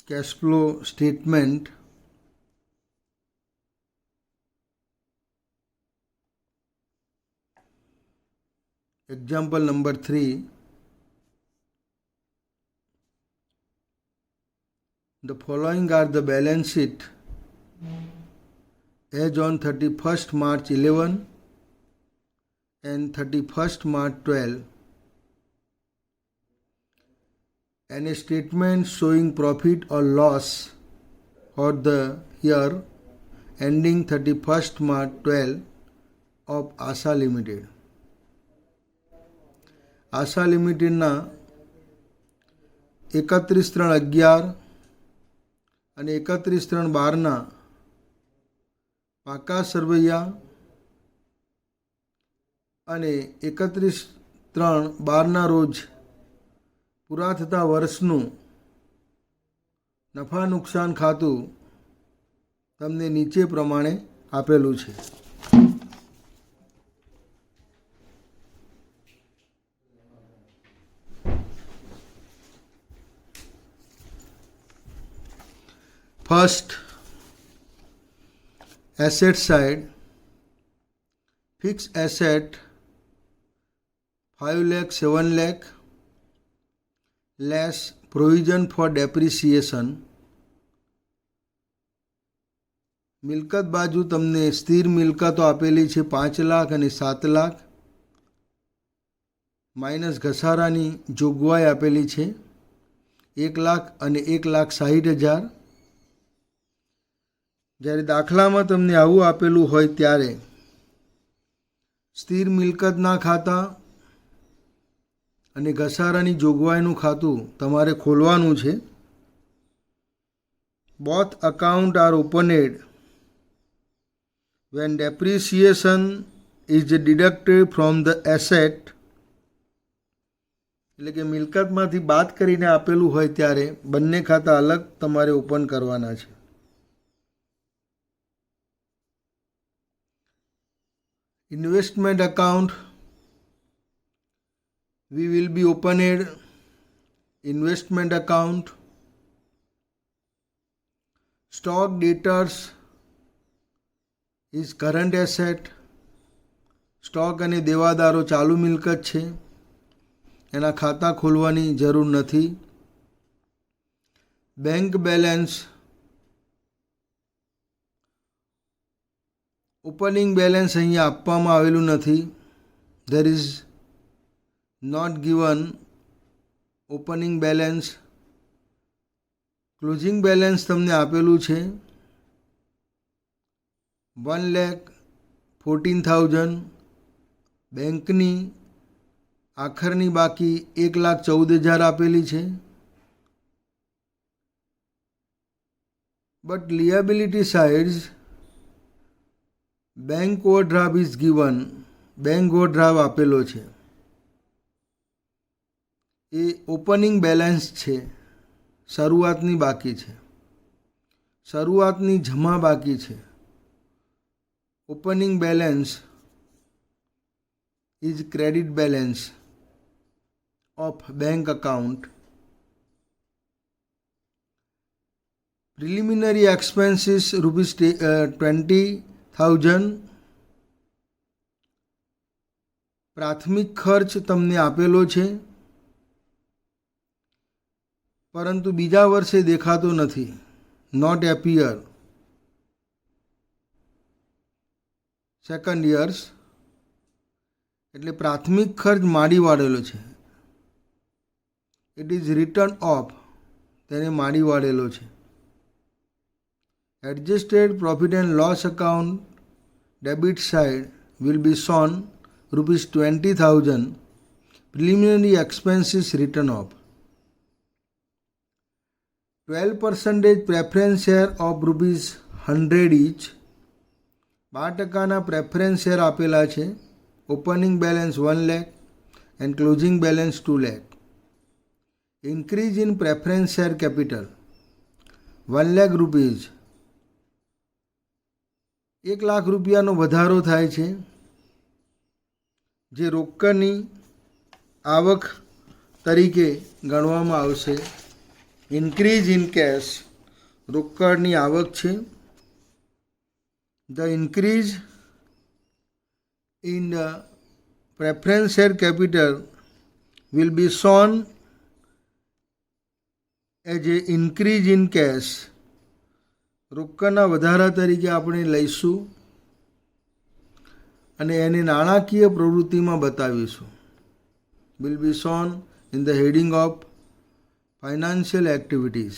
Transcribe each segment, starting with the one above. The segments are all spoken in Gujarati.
cash flow statement. Example number 3. The following are the balance sheet as on 31st March 11 and 31st March 12, and a statement showing profit or loss for the year ending 31st March 12 of Asha limited. Asha લિમિટેડના 31/3/11 અને 31/3/12 પાકા સરવૈયા અને 31/3/12 રોજ પૂરા થતા વર્ષનું નફા નુકસાન ખાતું તમને નીચે પ્રમાણે આપેલું છે. First, asset side. Fixed asset 5 lakh 7 lakh less provision for depreciation. મિલકત બાજુ તમને સ્થિર મિલકતો આપેલી છે 5 લાખ અને 7 લાખ માઇનસ ઘસારાની જોગવાઈ આપેલી છે 1 લાખ અને 1,60,000. જ્યારે દાખલામાં તમને આવું આપેલું હોય ત્યારે સ્થિર મિલકતના ખાતા અને ઘસારાની જોગવાઈનું ખાતું તમારે ખોલવાનું છે. Both account are opened when depreciation is deducted from the asset. એટલે કે મિલકતમાંથી બાદ કરીને આપેલું હોય ત્યારે બંને ખાતા અલગ તમારે ઓપન કરવાના છે. Investment account, we will be opened investment account. Stock debtors is current asset. Stock અને દેવાદારો ચાલુ મિલકત છે, એના ખાતા ખોલવાની જરૂર નથી. બેંક બેલેન્સ, ઓપનિંગ બેલેન્સ અહીંયા આપવામાં આવેલું નથી. There is not given opening balance. Closing balance તમને આપેલું છે 1,14,000. બેંકની આખરની બાકી 1,14,000 આપેલી છે. But liability sides bank overdraft is given. Bank overdraft આપેલો છે, એ ઓપનિંગ બેલેન્સ છે, શરૂઆતની બાકી છે, શરૂઆતની જમા બાકી છે. Opening balance is credit balance of bank account. Preliminary expenses ₹20,000. પ્રાથમિક ખર્ચ તમને આપેલો છે, પરંતુ બીજા વર્ષે દેખાતો નથી. Not appear second years. એટલે પ્રાથમિક ખર્ચ માડી વાળેલો છે. ઇટ ઇઝ રિટર્ન ઓફ, તેને માડી વાળેલો છે. Adjusted profit and loss account debit side will be shown ₹20,000. Preliminary expenses written off. 12% preference share of ₹100 each. 12% preference share આપેલા છે. Opening balance 1 lakh and closing balance 2 lakh. Increase in preference share capital 1 lakh rupees. 1 lakh રૂપિયાનો વધારો થાય છે, જે રોકડની આવક તરીકે ગણવામાં આવશે. ઇન્ક્રીઝ ઇન કેશ, રોકડની આવક છે. The increase in preference share capital will be shown as a increase in cash. રોકડના વધારા તરીકે આપણે લઈશું અને એને નાણાકીય પ્રવૃત્તિમાં બતાવીશું. will be shown in the heading of financial activities.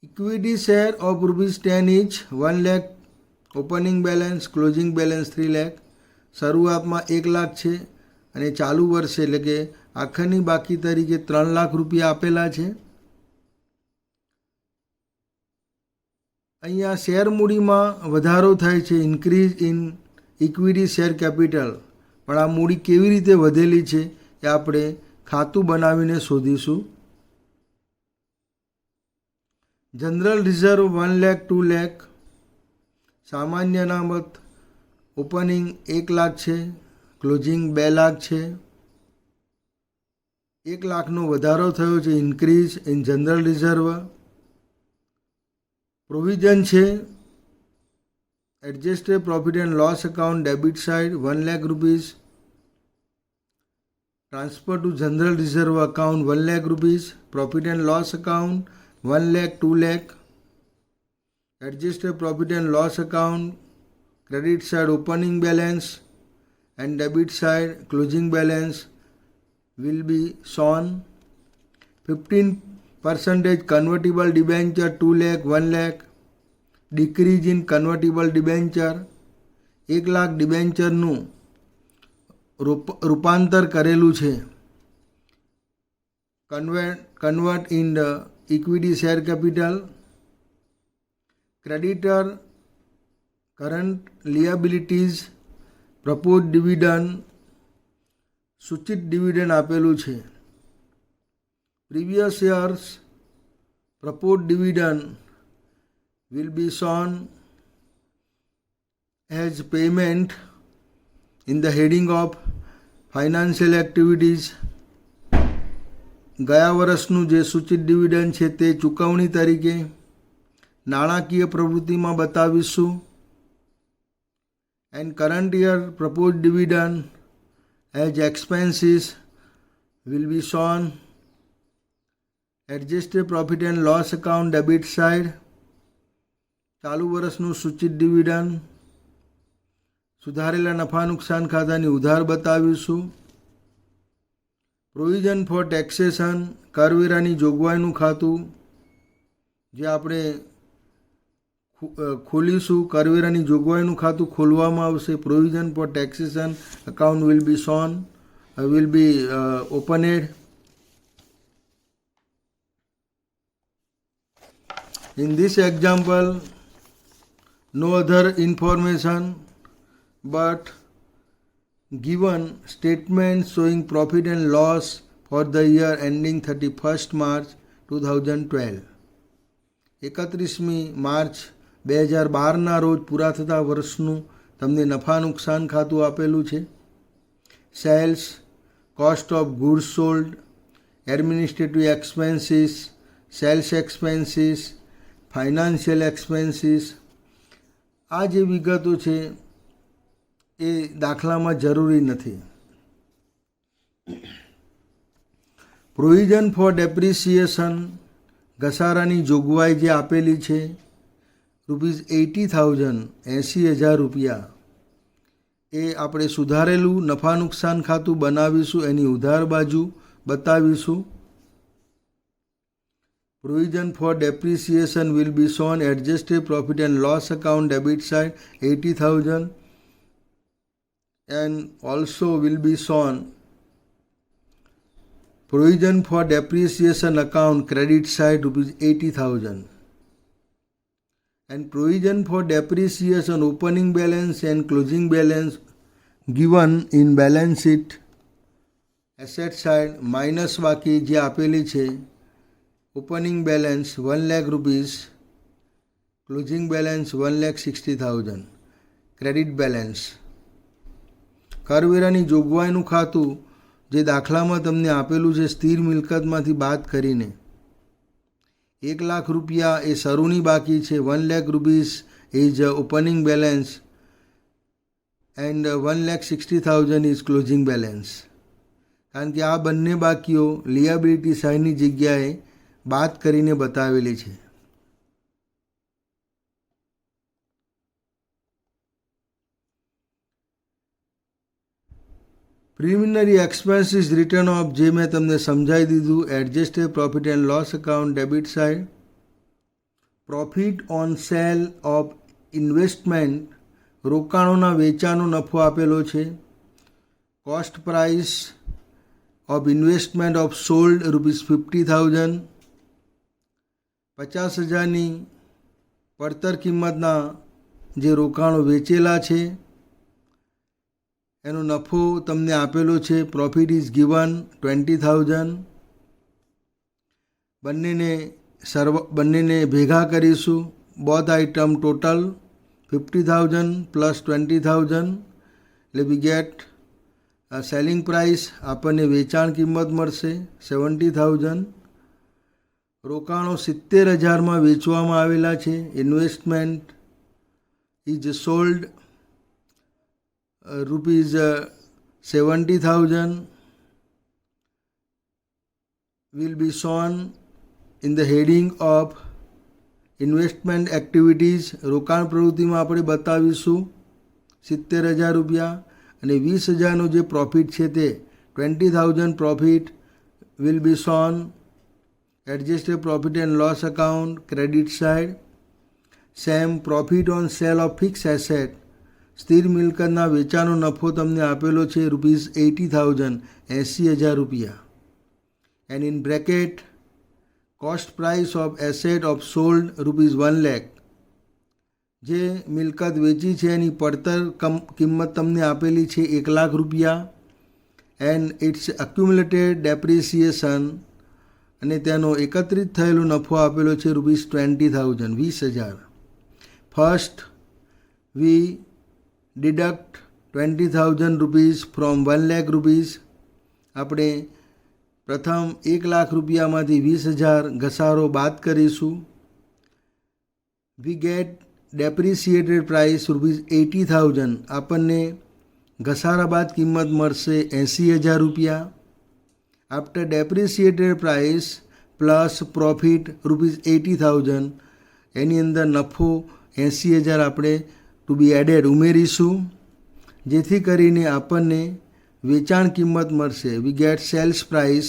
Equity share of ₹10 each, 1 lakh opening balance, closing balance 3 lakh. શરૂઆતમાં 1 લાખ છે અને ચાલુ વર્ષે એટલે કે આખરની બાકી તરીકે 3 લાખ રૂપિયા આપેલા છે. અહીંયા શેર મૂડીમાં વધારો થાય છે, increase in equity share capital. પણ આ મૂડી કેવી રીતે વધેલી છે એ આપણે ખાતું બનાવીને શોધીશું. જનરલ રિઝર્વ 1 લાખ 2 લાખ, સામાન્ય અનામત ઓપનિંગ 1 લાખ છે, ક્લોઝિંગ 2 લાખ છે. 1 લાખનો વધારો થયો છે, increase in general reserve. Provision છે adjusted profit and loss account debit side 1 lakh rupees. Transfer to general reserve account 1 lakh rupees. Profit and loss account 1 lakh 2 lakh. Adjusted profit and loss account, credit side opening balance and debit side closing balance will be shown. 15% convertible debenture 2 lakh 1 lakh. Decrease in convertible debenture 1 lakh ડિબેન્ચરનું રૂપાંતર કરેલું છે. Convert in equity share capital. Creditor current liabilities, proposed dividend, સૂચિત ડિવિડન્ડ આપેલું છે. previous years proposed dividend will be shown as payment in the heading of financial activities. ગયા વર્ષનું જે સૂચિત ડિવિડન્ડ છે તે ચૂકવણી તરીકે નાણાકીય પ્રવૃત્તિમાં બતાવીશું. End current year propose dividend as expenses will be shown. Adjusted profit and loss account debit side ચાલુ વર્ષનું સૂચિત ડિવિડન્ડ. સુધારેલા નફા નુકસાન ખાતાની ઉધાર બતાવીશું. પ્રોવિઝન ફોર ટેક્સેશન કરવેરાની જોગવાઈનું ખાતું જે આપણે ખોલીશું. કરવેરાની જોગવાઈનું ખાતું ખોલવામાં આવશે. Provision for taxation account will be shown, will be ઓપનેડ. In this example no other information but given statement showing profit and loss for the year ending 31st March 2012. 31મી March 2012ના રોજ પૂરા થતા વર્ષનું તમને નફા નુકસાન ખાતું આપેલું છે. Sales, cost of goods sold, administrative expenses, sales expenses, financial expenses. આ જે વિગતો છે એ દાખલામાં જરૂરી નથી. પ્રોવિઝન ફોર ડેપ્રિસિએશન ઘસારાની જોગવાઈ જે આપેલી છે ₹80,000 80,000 રૂપિયા એ આપણે સુધારેલું નફા નુકસાન ખાતું બનાવીશું. એની ઉધાર બાજુ બતાવીશું. Provision for depreciation will be shown. Adjusted profit and loss account debit side 80,000 and also will be shown provision for depreciation account credit side ₹80,000 and provision for depreciation opening balance and closing balance given in balance sheet asset side minus બાકી જે આપેલી છે. Opening balance 1 lakh rupees, closing balance 1,60,000. Credit balance કરવેરાની જોગવાઈનું ખાતું જે દાખલામાં તમને આપેલું છે સ્થિર મિલકતમાંથી બાદ કરીને 1 લાખ રૂપિયા એ શરૂની બાકી છે, 1 lakh rupees is opening balance and 1,60,000 is closing balance. કારણ કે આ બંને બાકીઓ લિયાબિલિટી સાઇડની જગ્યાએ બાદ કરીને બતાવેલી છે. પ્રિલિમિનરી એક્સપેન્સીસ રિટર્ન ઓફ જે મેં તમને સમજાવી દીધું. Adjusted profit and loss account debit side. Profit on sale of investment રોકાણોના વેચાણનો નફો આપેલો છે. Cost price of investment of sold ₹50,000. 50,000ની પડતર કિંમતના જે રોકાણો વેચેલા છે એનો નફો તમને આપેલો છે. Profit is given 20,000. બંનેને ભેગા કરીશું. બોથ આઇટમ ટોટલ 50,000 પ્લસ 20,000 એટલે વી ગેટ સેલિંગ પ્રાઇસ. આપણને વેચાણ કિંમત મળશે 70,000. રોકાણો 70,000માં વેચવામાં આવેલા છે. Investment is sold ₹70,000 will be shown in the heading of investment activities. રોકાણ પ્રવૃત્તિમાં આપણે બતાવીશું 70,000 રૂપિયા અને 20,000નો જે પ્રોફિટ છે તે 20,000 profit will be shown adjusted profit and loss account credit side. Same profit on sale of fix asset સ્થિર મિલકતના વેચાણનો નફો તમને આપેલો છે ₹80,000 80,000 રૂપિયા. And in bracket cost price of asset of sold ₹1 lakh. જે મિલકત વેચી છે એની પડતર કિંમત તમને આપેલી છે 1 લાખ રૂપિયા. એન્ડ ઇટ્સ એક્યુમ્યુલેટેડ ડેપ્રિસિએશન અને તેનો એકત્રિત થયેલો નફો આપેલો છે ₹20,000 20,000. First we deduct 20,000 rupees from 1 lakh rupees. આપણે પ્રથમ 1 લાખ રૂપિયામાંથી 20,000 ઘસારો બાદ કરીશું. We get depreciated price ₹80,000. આપણને ઘસારા બાદ કિંમત મળશે 80,000 રૂપિયા. After depreciated price plus profit ₹80,000 એની અંદર નફો 80,000 આપણે ટુ બી એડેડ ઉમેરીશું, જેથી કરીને આપણને વેચાણ કિંમત મળશે. We get sales price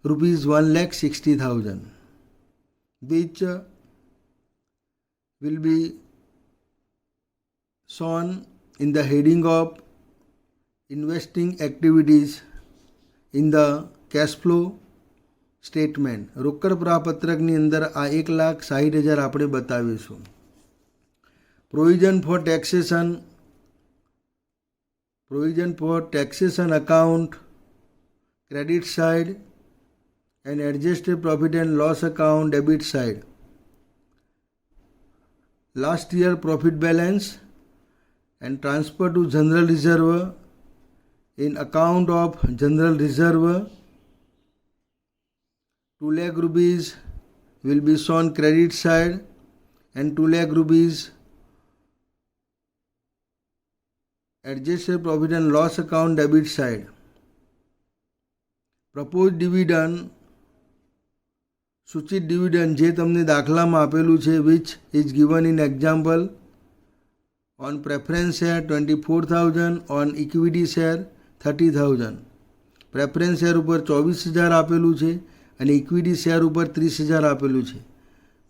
₹1,60,000 which will be shown in the heading of investing activities in the cash flow statement. રોકડ પ્રાપત્રકની અંદર આ 1,60,000 આપણે બતાવીશું. Provision for taxation account credit side and adjusted profit and loss account debit side. Last year profit balance and transfer to general reserve. In account of general reserve, 2 lakh rupees will be shown credit side and 2 lakh rupees adjusted profit and loss account debit side. Proposed dividend, સૂચિત ડિવિડન્ડ જે તમને દાખલામાં આપેલું છે which is given in example. On preference share 24,000, on equity share 30,000. Preference share ઉપર 24,000 આપેલું છે અને ઇક્વિટી શેર ઉપર 30,000 આપેલું છે.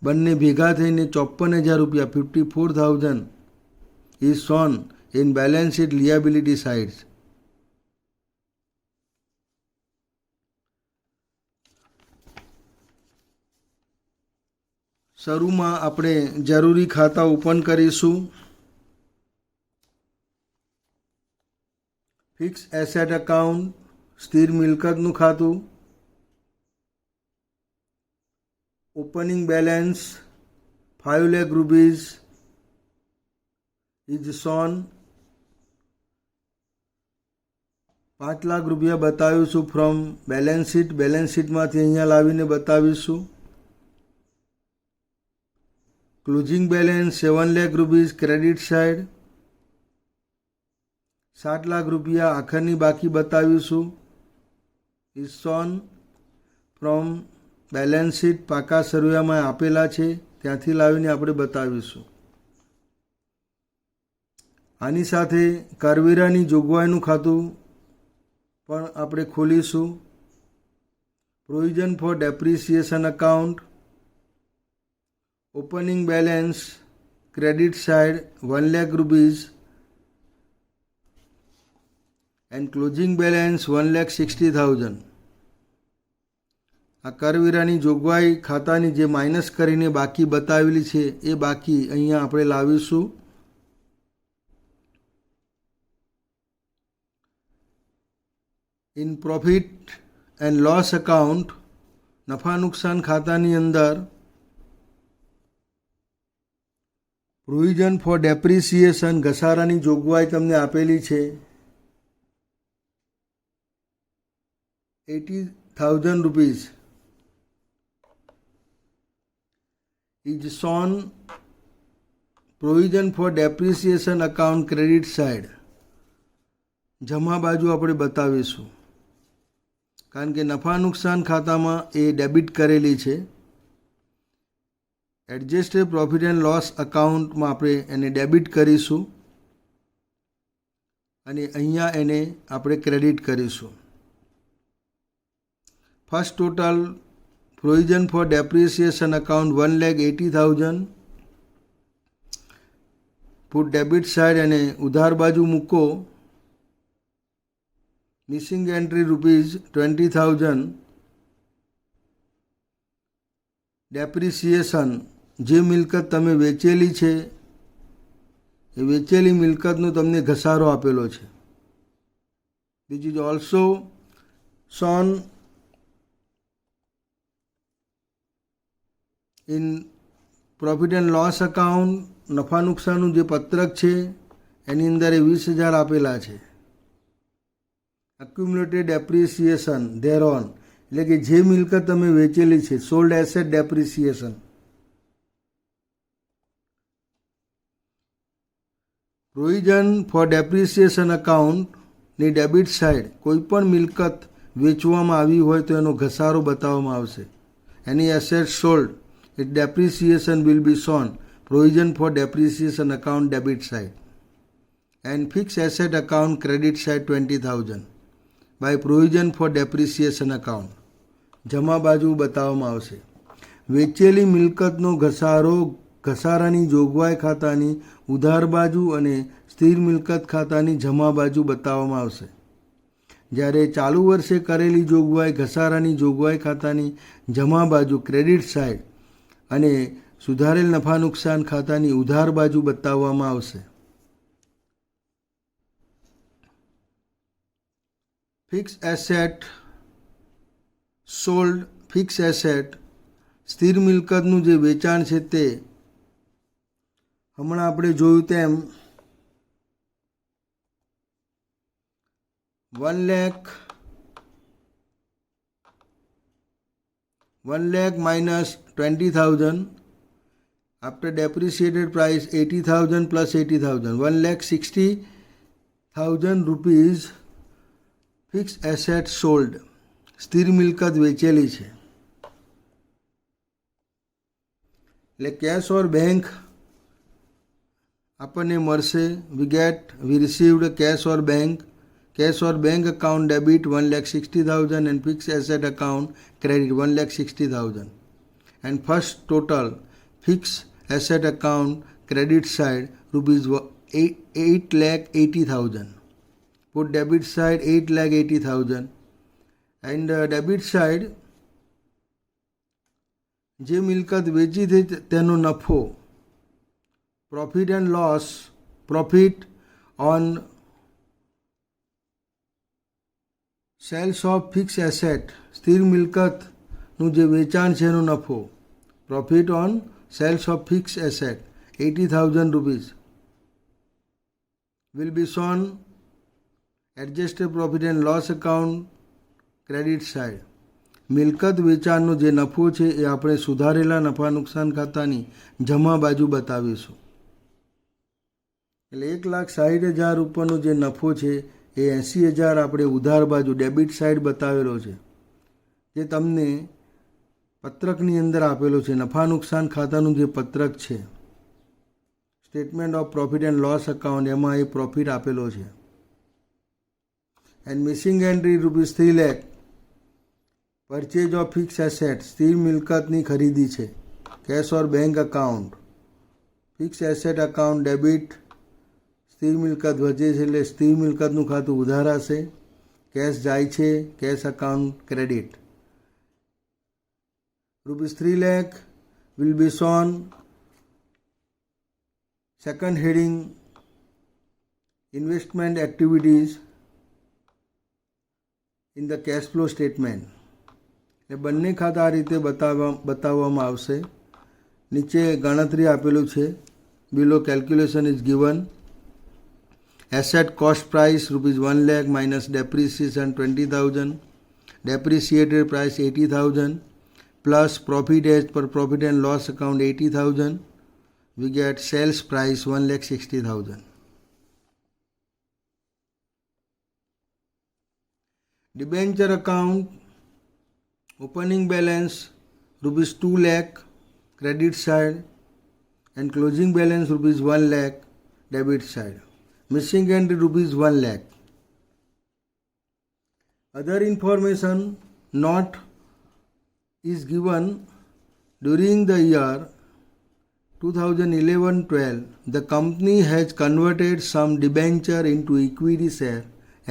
બંને ભેગા થઈને 54,000 રૂપિયા 54,000 is shown in balance sheet liability sides. શરૂમાં આપણે જરૂરી ખાતા ઓપન કરીશું. ફિક્સ એસેટ અકાઉન્ટ સ્થિર મિલકતનું ખાતું. Opening balance 5 lakh rupees is shown. ₹5 lakh બતાવીશું ફ્રોમ બેલેન્સ શીટમાંથી અહીંયા લાવીને બતાવીશું. Closing balance ₹7 lakh credit side. ₹7 lakh આખરની બાકી બતાવીશું. Is shown from balance sheet, પાકા સરવૈયામાં આપેલા છે ત્યાંથી લાવીને આપણે બતાવીશું. આની સાથે કરવેરાની જોગવાઈનું ખાતું પણ આપણે ખોલીશું. Provision for depreciation account, opening balance credit side ₹1 lakh and closing balance ₹1,60,000. આ કરવેરાની જોગવાઈ ખાતાની જે માઇનસ કરીને બાકી બતાવેલી છે એ બાકી અહીંયા આપણે લાવીશું. In profit and loss account, નફા નુકસાન ખાતાની અંદર પ્રોવિઝન ફોર ડેપ્રિસિએશન ઘસારાની જોગવાઈ તમને આપેલી છે. ₹80,000 is shown provision for depreciation account credit side. જમા બાજુ આપણે બતાવીશું કારણ કે નફા નુકસાન ખાતામાં એ ડેબિટ કરેલી છે. એડજસ્ટેડ પ્રોફિટ એન્ડ લોસ અકાઉન્ટમાં આપણે એને ડેબિટ કરીશું અને અહીંયા એને આપણે ક્રેડિટ કરીશું. First total provision for depreciation account ₹1,80,000. Put debit side અને ઉધાર બાજુ મૂકો. Missing entry ₹20,000. ડેપ્રિસિએશન, જે મિલકત તમે વેચેલી છે એ વેચેલી મિલકતનો તમને ઘસારો આપેલો છે. This is also shown in profit and loss account. નફા નુકસાનનું જે પત્રક છે એની અંદર એ 20,000 આપેલા છે. એક્યુમ્યુલેટેડ ડેપ્રિસિએશન ધેરોન, એટલે કે જે મિલકત તમે વેચેલી છે, sold asset depreciation. Provision for depreciation અકાઉન્ટની ડેબિટ સાઇડ કોઈ પણ મિલકત વેચવામાં આવી હોય તો એનો ઘસારો બતાવવામાં આવશે. એની asset sold, its depreciation will be shown provision for depreciation account debit side and fixed asset account credit side ₹20,000 by provision for depreciation account. જમા બાજુ બતાવવામાં આવશે. વેચેલી મિલકતનો ઘસારો ઘસારાની જોગવાઈ ખાતાની ઉધાર બાજુ અને સ્થિર મિલકત ખાતાની જમા બાજુ બતાવવામાં આવશે. જ્યારે ચાલુ વર્ષે કરેલી જોગવાઈ ઘસારાની જોગવાઈ ખાતાની જમા બાજુ ક્રેડિટ સાઇડ અને સુધારેલ નફા નુકસાન ખાતાની ઉધાર બાજુ બતાવવામાં આવશે. Fix asset sold, fix asset સ્થિર મિલકતનું જે વેચાણ છે તે હમણાં આપણે જોયું તેમ $1 lakh minus 20,000 after depreciated price 80,000 plus 80,000 ₹1,60,000 fix asset sold, સ્થિર મિલકત વેચેલી છે. એટલે કેશ ઓર બેંક આપણને મળશે. We received cash or bank. Cash or bank account debit 1,60,000 and fixed asset account credit 1,60,000. And first total fixed asset account credit side ₹8,80,000. Put debit side 8,80,000 and debit side જે મિલકત વેચી હતી તેનો નફો, profit and loss, profit on sales of fix asset, સ્થિર મિલકતનું જે વેચાણ છે એનો નફો, profit on sales of fix asset ₹80,000 will be shown adjusted profit and loss account credit side, મિલકત વેચાણનો જે નફો છે એ આપણે સુધારેલા નફા નુકસાન ખાતાની જમા બાજુ બતાવીશું. એટલે 1,60,000 ઉપરનો જે નફો છે એ 80,000 આપણે ઉધાર બાજુ ડેબિટ સાઇડ બતાવેલો છે, જે તમને પત્રકની અંદર આપેલો છે. નફા નુકસાન ખાતાનું જે પત્રક છે, statement of profit and loss account, એમાં એ પ્રોફિટ આપેલો છે. And missing entry ₹3 lakh, purchase of fix asset, સ્થિર મિલકતની ખરીદી છે. Cash or bank account, fix asset account debit, સ્થિર મિલકત વધે છે એટલે સ્થિર મિલકતનું ખાતું ઉધાર હશે. કેશ જાય છે, cash account credit. ₹3 lakh will be shown second heading investment activities in the cash flow statement. એ બંને ખાતા આ રીતે બતાવવામાં આવશે. નીચે ગણતરી આપેલું છે. Below calculation is given. Asset cost price ₹1 lakh minus depreciation 20,000, depreciated price 80,000 plus profit as per profit and loss account 80,000. We get sales price 1,60,000. Debenture account, opening balance ₹2 lakh credit side and closing balance ₹1 lakh debit side. Missing entry ₹1 lakh. Other information not is given. During the year 2011-12, the company has converted some debenture into equity share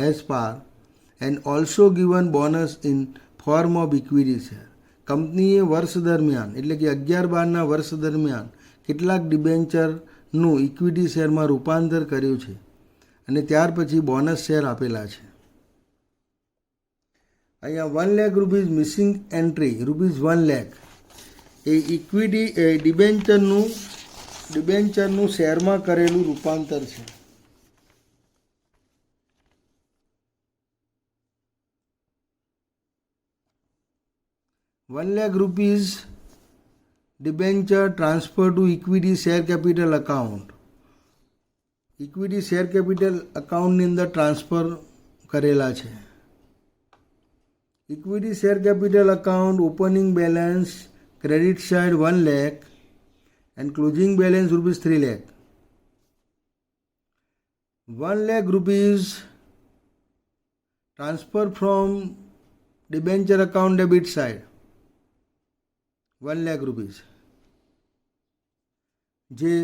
as par and also given bonus in form of equity share. કંપનીએ વર્ષ દરમિયાન એટલે કે 11-12ના વર્ષ દરમિયાન કેટલાક ડિબેન્ચરનું ઇક્વિટી શેરમાં રૂપાંતર કર્યું છે અને ત્યાર પછી બોનસ શેર આપેલા છે. અહીંયા ₹1 lakh મિસિંગ એન્ટ્રી ₹1 lakh એ ઇક્વિટી ડિબેન્ચરનું શેરમાં કરેલું રૂપાંતર છે. ₹1 lakh debenture transfer to equity share capital account. Equity share capital અકાઉન્ટની અંદર ટ્રાન્સફર કરેલા છે. Equity share capital account opening balance credit side ₹1 lakh and closing balance ₹3 lakh. ₹1 lakh transfer from debenture account debit side. ₹1 lakh જે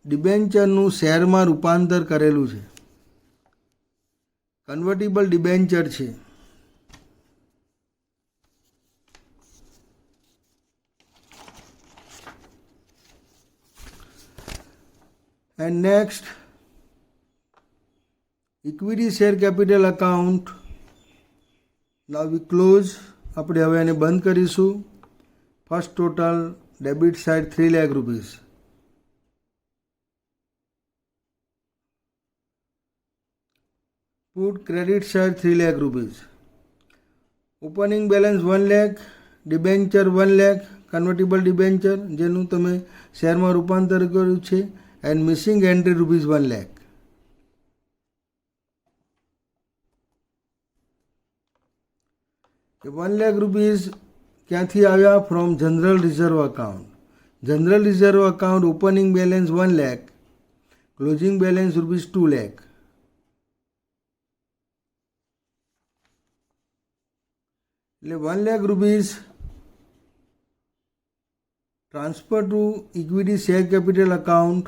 ડિબેન્ચરનું શેરમાં રૂપાંતર કરેલું છે. કન્વર્ટિબલ ડિબેન્ચર છે. And next equity share capital account. Now we close. આપણે હવે એને બંધ કરીશું. First total debit side ₹3 lakh. Put credit side ₹3 lakh. Opening balance ₹1 lakh, debenture ₹1 lakh, convertible debenture જેનું તમે શેરમાં રૂપાંતર કર્યું છે and missing entry ₹1 lakh. ₹1 lakh ક્યાંથી આવ્યા? From general reserve account. General reserve account opening balance ₹1 lakh, closing balance ₹2 lakh. એટલે ₹1 lakh transfer to equity share capital account.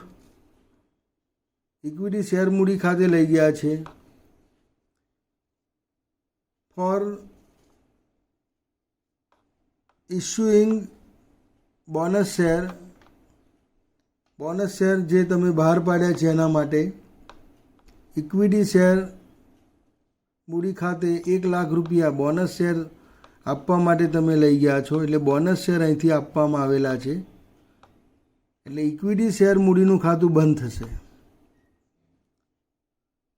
Equity share મૂડી ખાતે લઈ ગયા છે for issuing bonus share. Bonus share જે તમે બહાર પાડ્યા છે એના માટે ઇક્વિટી શેર મૂડી ખાતે ₹1 lakh બોનસ શેર આપવા માટે તમે લઈ ગયા છો. એટલે બોનસ શેર અહીંથી આપવામાં આવેલા છે. એટલે ઇક્વિટી શેર મૂડીનું ખાતું બંધ થશે.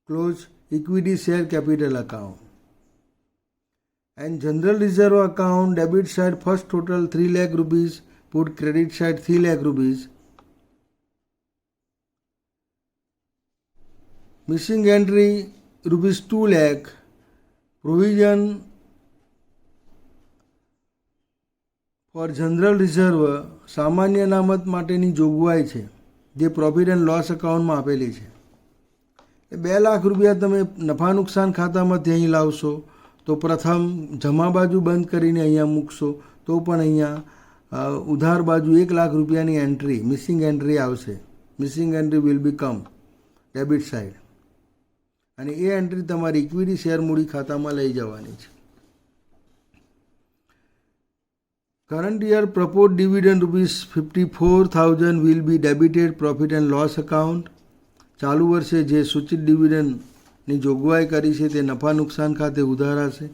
Close equity share capital account. And general reserve account, debit side first total 3 lakh rupees, put credit side 3 lakh rupees. Missing entry rupees 2 lakh, provision for general reserve સામાન્ય અનામત માટેની જોગવાઈ છે જે પ્રોફિટ એન્ડ લોસ એકાઉન્ટમાં આપેલી છે. એ 2 લાખ રૂપિયા તમે નફા નુકસાન ખાતામાંથી અહીં લાવશો તો પ્રથમ જમા બાજુ બંધ કરીને અહીંયા મૂકશો તો પણ અહીંયા ઉધાર બાજુ 1 લાખ રૂપિયાની એન્ટ્રી મિસિંગ એન્ટ્રી આવશે. Missing entry will become debit side અને એ એન્ટ્રી તમારી ઇક્વિટી શેર મૂડી ખાતામાં લઈ જવાની છે. Current year proposed dividend rupees 54,000 will be debited profit and loss account. ચાલુ વર્ષે જે સૂચિત ડિવિડન્ડની જોગવાઈ કરી છે તે નફા નુકસાન ખાતે ઉધારાશે.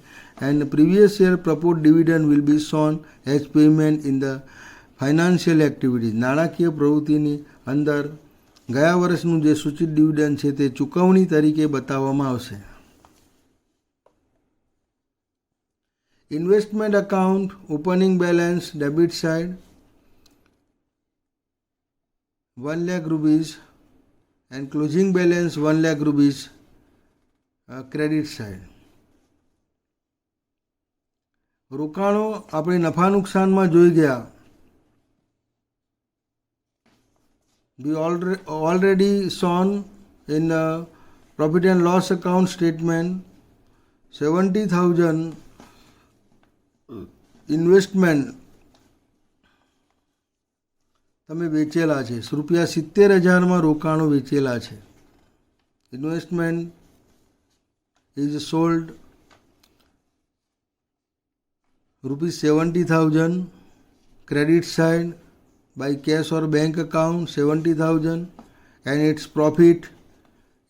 And previous year propose dividend will be shown as payment in the financial activities. નાણાકીય પ્રવૃત્તિની અંદર ગયા વર્ષનું જે સૂચિત ડિવિડન્ડ છે તે ચૂકવણી તરીકે બતાવવામાં આવશે. Investment account, opening balance, debit side 1 lakh rupees and closing balance 1 lakh rupees, credit side. રોકાણો આપણે નફા નુકસાનમાં જોઈ ગયા. We already shown in the profit and loss account statement 70,000 investment તમે વેચેલા છે. રૂપિયા 70,000માં રોકાણો વેચેલા છે. Investment is sold ₹70,000. Credit side by cash or bank account 70,000 and it's profit.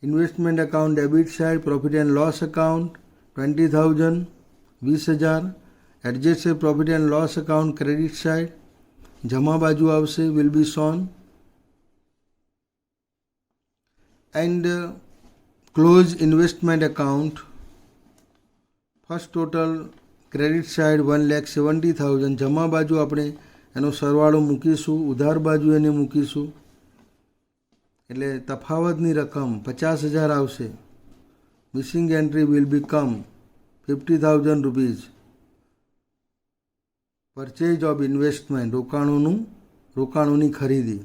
Investment account debit side profit and loss account 20,000 20,000. Adjusted profit and loss account credit side જમા બાજુ આવશે will be shown. And close investment account first total credit side 1,70,000. જમા બાજુ આપણે એનો સરવાળો મૂકીશું, ઉધાર બાજુ એને મૂકીશું એટલે તફાવતની રકમ 50,000 આવશે. Missing entry will become 50,000 rupees. Purchase of investment રોકાણોની ખરીદી.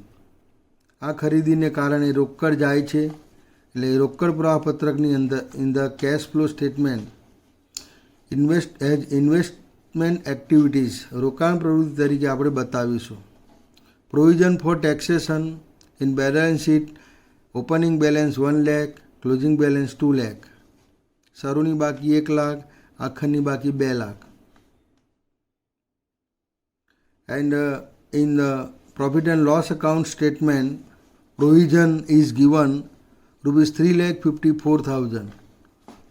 આ ખરીદીને કારણે રોકડ જાય છે એટલે રોકડ પ્રવાહપત્રકની અંદર in the cash flow statement investment activities રોકાણ પ્રવૃત્તિ તરીકે આપણે બતાવીશું. Provision for taxation in balance sheet opening balance 1 lakh, closing balance 2 lakh. શરૂની બાકી 1 લાખ, આખરની બાકી 2 lakh. And in the profit and loss account statement provision is given rupees 3,54,000.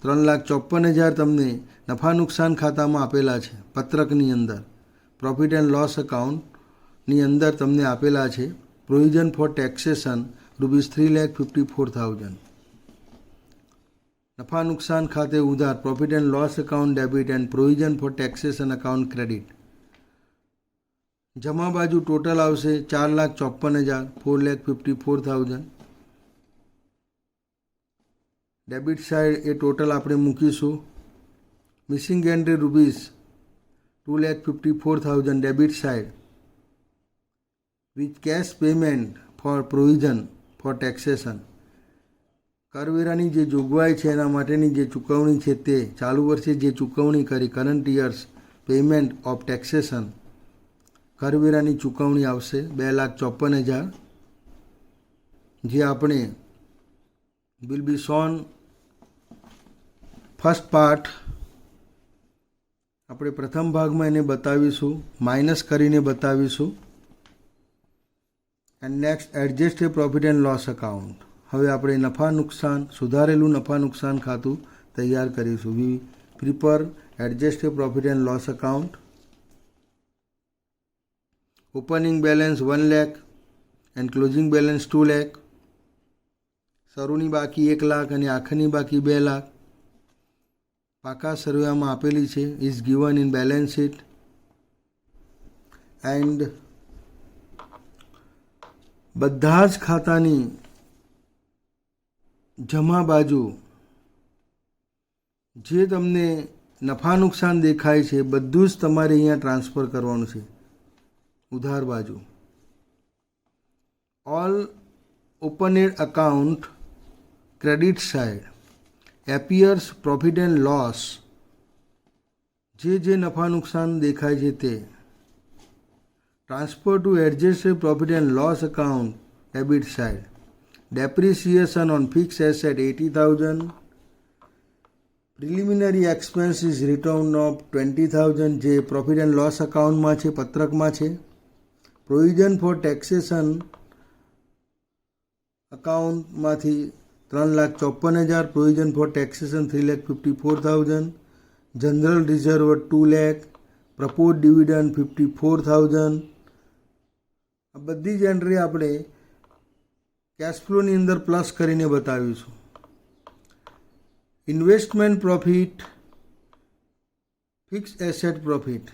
3,54,000 તમને નફા નુકસાન ખાતામાં આપેલા છે પત્રકની અંદર. પ્રોફિટ એન્ડ લોસ અકાઉન્ટની અંદર તમને આપેલા છે. Provision for taxation rupees 3,54,000. નફા નુકસાન ખાતે ઉધાર profit and loss account debit and provision for taxation account credit. જમા બાજુ ટોટલ આવશે 4,54,000 4,54,000. ડેબિટ સાઇડ એ ટોટલ આપણે મૂકીશું. Missing entry rupees 2,54,000 debit side with cash payment for provision for taxation. કરવેરાની જે જોગવાઈ છે એના માટેની જે ચૂકવણી છે તે ચાલુ વર્ષે જે ચૂકવણી કરી current years payment of taxation કરવેરાની ચૂકવણી આવશે 2,54,000 જે આપણે will be shown first part આપણે પ્રથમ ભાગમાં એને બતાવીશું, માઇનસ કરીને બતાવીશું. And next adjusted profit and loss account. હવે આપણે નફા નુકસાન સુધારેલું નફા નુકસાન ખાતું તૈયાર કરીશું. We prepare adjusted profit and loss account. Opening balance 1 lakh and closing balance 2 lakh. શરૂની બાકી 1 લાખ અને આખરની બાકી 2 લાખ પાકા સરવાળામાં આપેલી છે. Is given in balance sheet and બધા જ ખાતાની જમા બાજુ જે તમને નફા નુકસાન દેખાય છે બધું જ તમારે અહીંયા ટ્રાન્સફર કરવાનું છે. ઉધાર બાજુ all opened account credit side appears profit and loss, જે નફા નુકસાન દેખાય છે તે transfer to adjusted profit and loss account debit side. Depreciation on fixed asset 80,000. Preliminary expenses return of 20,000 જે પ્રોફિટ એન્ડ લોસ અકાઉન્ટમાં છે, પત્રકમાં છે. પ્રોવિઝન ફોર ટેક્સેશન અકાઉન્ટમાંથી 3,54,000, provision for taxation 3,54,000, general reserve 2 lakh, propose dividend 54,000. આ બધી જ એન્ટ્રી આપણે કેશ ફ્લોની અંદર પ્લસ કરીને બતાવીશું. Investment profit, fix asset profit,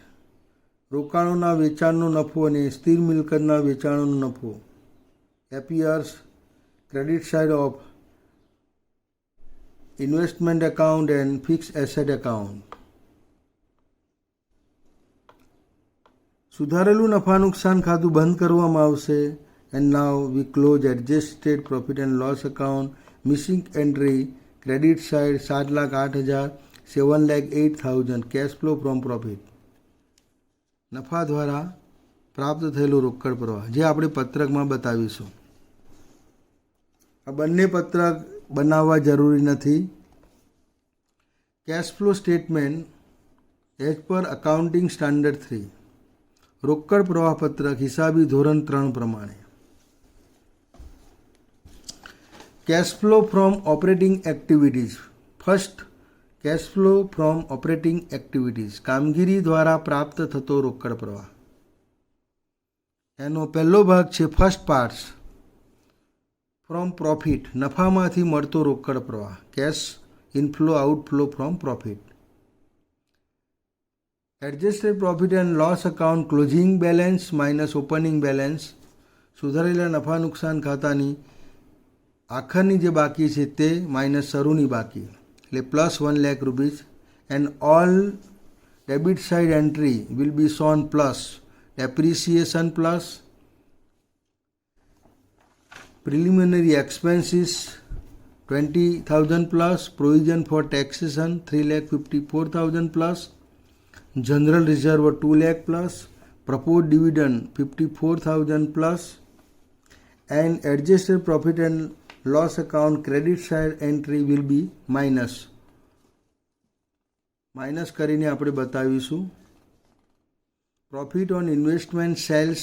રોકાણોના વેચાણનો નફો અને સ્થિર મિલકતના વેચાણનો નફો appears credit side of investment account and fix asset account. સુધારેલું નફા નુકસાન ખાતું બંધ કરવામાં આવશે. And now we close adjusted profit and loss account. Missing entry credit side 7,08,000, 7,08,000 cash flow from profit. નફા દ્વારા પ્રાપ્ત થયેલું રોકડ પ્રવાહ જે આપણે પત્રકમાં બતાવીશું. આ બંને પત્રક બનાવવા જરૂરી નથી. Cash flow statement as per accounting standard 3, રોકડ પ્રવાહ પત્રક હિસાબી ધોરણ 3 પ્રમાણે. Cash flow from operating activities. First, cash flow from operating activities. કામગીરી દ્વારા પ્રાપ્ત થતો રોકડ પ્રવાહ. એનો પહેલો ભાગ છે ફર્સ્ટ પાર્ટ્સ ફ્રોમ પ્રોફિટ, નફામાંથી મળતો રોકડ પ્રવાહ. Cash inflow outflow from profit. Adjusted profit and loss account closing balance minus opening balance, સુધારેલા નફા નુકસાન ખાતાની આખરની જે બાકી છે તે માઇનસ શરૂની બાકી એટલે plus 1 lakh rupees. And all debit side entry will be shown plus depreciation plus preliminary expenses 20,000 plus provision for taxation 3,54,000 plus general reserve 2 lakh plus propose dividend 54,000 plus and adjusted profit and loss account credit side entry will be minus કરીને આપણે બતાવીશું. પ્રોફિટ ઓન ઇન્વેસ્ટમેન્ટ સેલ્સ,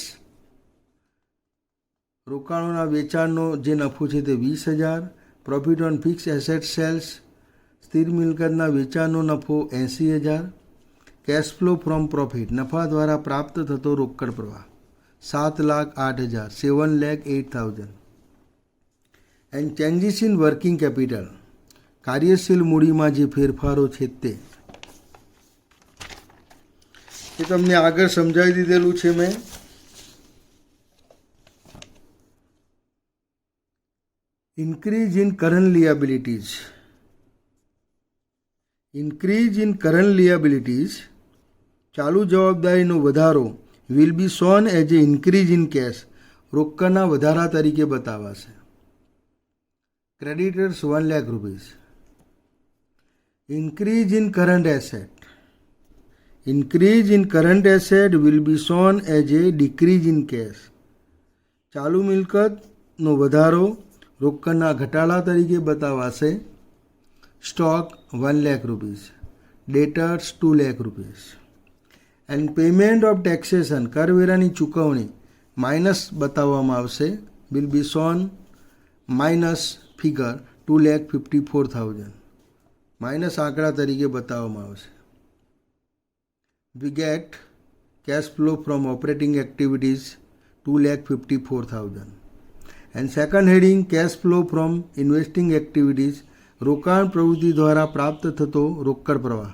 રોકાણોના વેચાણનો જે નફો છે તે 20,000. Profit on fix asset sales, સ્થિર મિલકતના વેચાણનો નફો 80,000. કેશ ફ્લો ફ્રોમ પ્રોફિટ, નફા દ્વારા પ્રાપ્ત થતો રોકડ પ્રવાહ 7,08,000, 7,08,000. And changes in working capital, કાર્યશીલ મૂડીમાં જે ફેરફારો છે તે તમને આગળ સમજાવી દીધેલું છે મેં. Increase in current liabilities, increase in current liabilities, ચાલુ જવાબદારીનો વધારો will be shown as a increase in cash, રોકડના વધારા તરીકે બતાવાશે. Creditors 1 lakh rupees. Increase in current asset. Increase in current asset will be shown as a decrease in cash. ચાલુ મિલકતનો વધારો રોકડના ઘટાડા તરીકે બતાવાશે. Stock 1 lakh rupees. Debtors 2 lakh rupees. And payment of taxation, કરવેરાની ચૂકવણી માઇનસ બતાવવામાં આવશે. will be shown minus figure 2,54,000 minus આંકડા તરીકે બતાવવામાં આવશે. We get cash flow from operating activities 2,54,000 and second heading cash flow from investing activities, રોકાણ પ્રવૃત્તિ દ્વારા પ્રાપ્ત થતો રોકડ પ્રવાહ.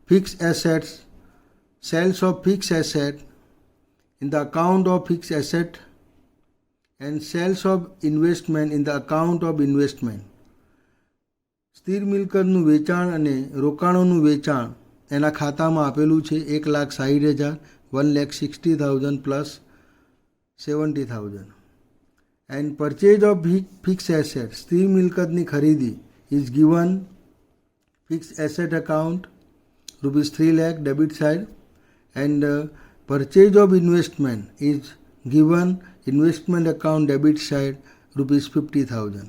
Fix assets, sales of fix asset in the account of fix asset and sales of investment in the account of investment. સ્થિર મિલકતનું વેચાણ અને રોકાણોનું વેચાણ એના ખાતામાં આપેલું છે 1,60,000, 1,60,000 plus 70,000. And purchase of fix asset, સ્થિર મિલકતની ખરીદી is given fix asset account ₹3 lakh debit side and purchase of investment is given investment account debit side ₹50,000.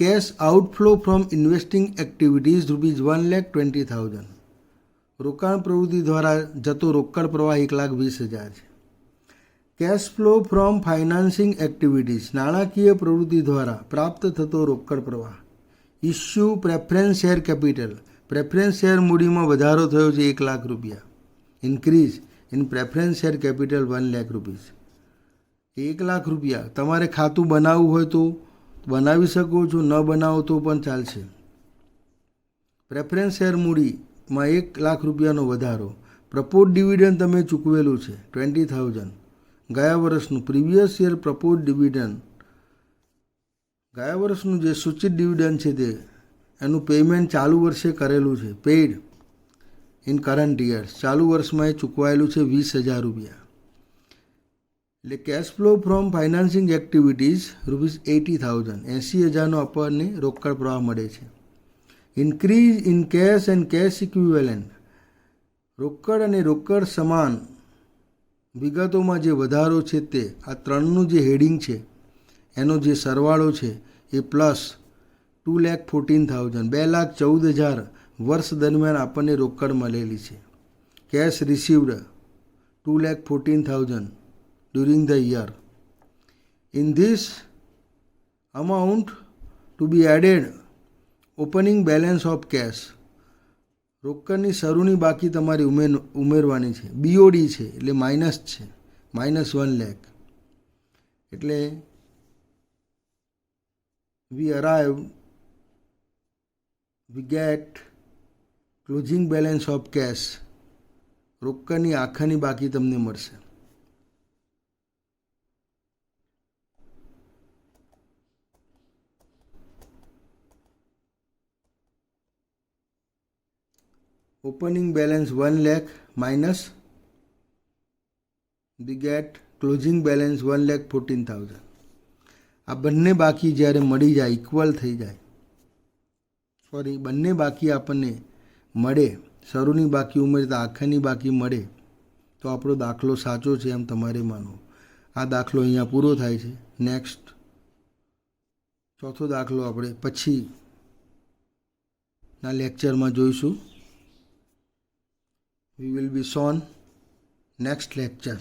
Cash outflow from investing activities ₹1,20,000. રોકાણ પ્રવૃત્તિ દ્વારા જતો રોકડ પ્રવાહ 1,20,000 છે. Cash flow from financing activities, નાણાકીય પ્રવૃત્તિ દ્વારા પ્રાપ્ત થતો રોકડ પ્રવાહ. Issue preference share capital, preference share મૂડીમાં વધારો થયો છે ₹1,00,000. Increase in preference share capital ₹1,00,000. ₹1,00,000 તમારે ખાતું બનાવવું હોય તો બનાવી શકો છો, ન બનાવો તો પણ ચાલશે. પ્રેફરન્સ શેર મૂડીમાં ₹1,00,000નો વધારો. પ્રપોઝ ડિવિડન્ડ તમે ચૂકવેલું છે 20,000 ગયા વર્ષનું. પ્રીવિયસ યર પ્રપોઝ ડિવિડન્ડ, ગયા વર્ષનું જે સૂચિત ડિવિડન્ડ છે તે એનું પેમેન્ટ ચાલુ વર્ષે કરેલું છે. પેઇડ ઇન કરંટ યર્સ, ચાલુ વર્ષમાં એ ચૂકવાયેલું છે ₹20,000. એટલે cash flow from financing activities ₹80,000, 80,000નો આપણને રોકડ પ્રવાહ મળે છે. Increase in cash and cash equivalent, રોકડ અને રોકડ સમાન વિગતોમાં જે વધારો છે તે આ ત્રણનું જે હેડિંગ છે એનો જે સરવાળો છે એ પ્લસ 2,14,000, 2,14,000 વર્ષ દરમિયાન આપણને રોકડ મળેલી છે. Cash received 2,14,000 during the year. In this amount to be added opening balance of cash, રોકડની શરૂની બાકી તમારી ઉમેરવાની છે. BOD છે એટલે માઇનસ છે, -1 lakh. એટલે we get closing balance of cash, રોકડની આખાની બાકી તમને મળશે. Opening balance 1 lakh minus we get closing balance 1,14,000. આ બંને બાકી જ્યારે મળી જાય, ઇક્વલ થઈ જાય, બંને બાકી આપણને મળે, શરૂની બાકી ઉમેરતા આખાની બાકી મળે તો આપણો દાખલો સાચો છે એમ તમારે માનવું. આ દાખલો અહીંયા પૂરો થાય છે. નેક્સ્ટ ચોથો દાખલો આપણે પછીના લેક્ચરમાં જોઈશું. We will be shown next lecture.